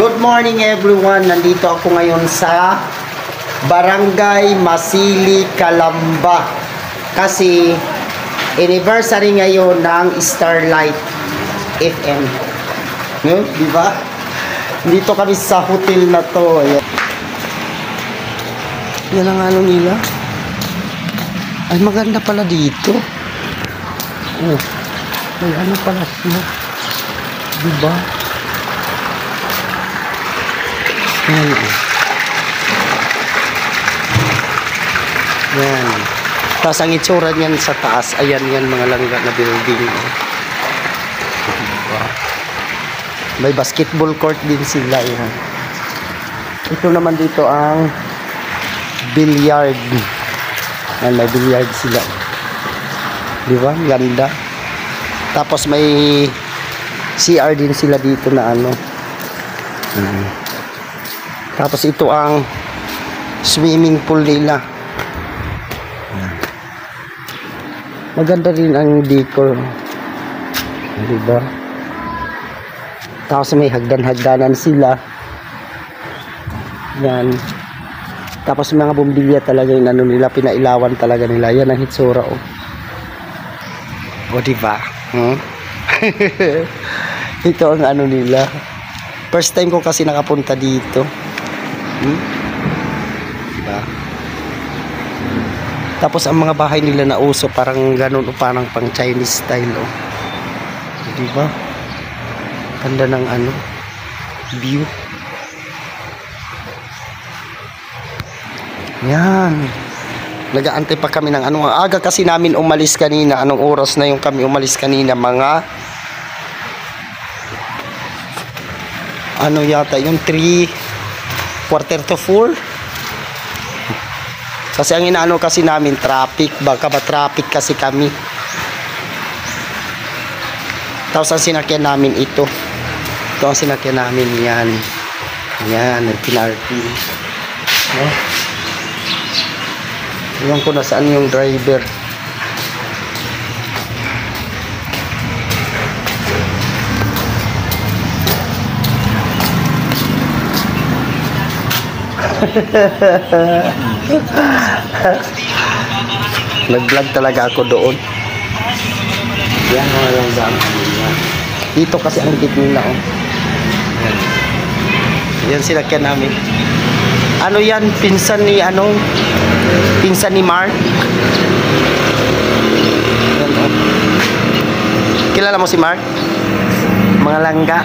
Good morning everyone. Nandito ako ngayon sa Barangay Masili, Calamba. Kasi anniversary ngayon ng Starlight FM. No? Diba? Dito kami sa hotel na to. Ayan. Yan ang ano nila. Ay maganda pala dito. Oh. May ano pala siya. Diba? Yan. Tapos ang itsura niyan sa taas, ayan yan mga langga na building. May basketball court din sila. Yan. Ito naman dito ang billiard. Yan, may billiard sila. Diba? Ganda. Tapos may CR din sila dito na ano. Tapos ito ang swimming pool nila. Maganda rin ang decor. Diba? Tapos may hagdan-hagdanan sila. Yan. Tapos mga bumbilya talaga yung ano nila, pinailawan talaga nila. Yan ang hitsura, oh. O diba? Ito ang ano nila. First time ko kasi nakapunta dito. Diba? Tapos ang mga bahay nila na uso parang ganun o parang pang Chinese style, oh. Diba? Ganda ng ano view. Yan. Nag-aantay pa kami ng ano. Aga kasi namin umalis kanina. Anong oras na yung kami umalis kanina? Mga ano yata yung 3:45. Kasi ang inaano kasi namin traffic, baka ba traffic kasi kami. Tapos ang sinakyan namin ito ang sinakyan namin. Yan ang pinarty, no? Iwan ko na saan yung driver. Nag-vlog talaga ako doon. Yan mga lang. Dito kasi ang gate nila, oh. Yan sinakyan namin. Ano yan? Pinsan ni Mark. Yan, oh. Kilala mo si Mark? Mga langga.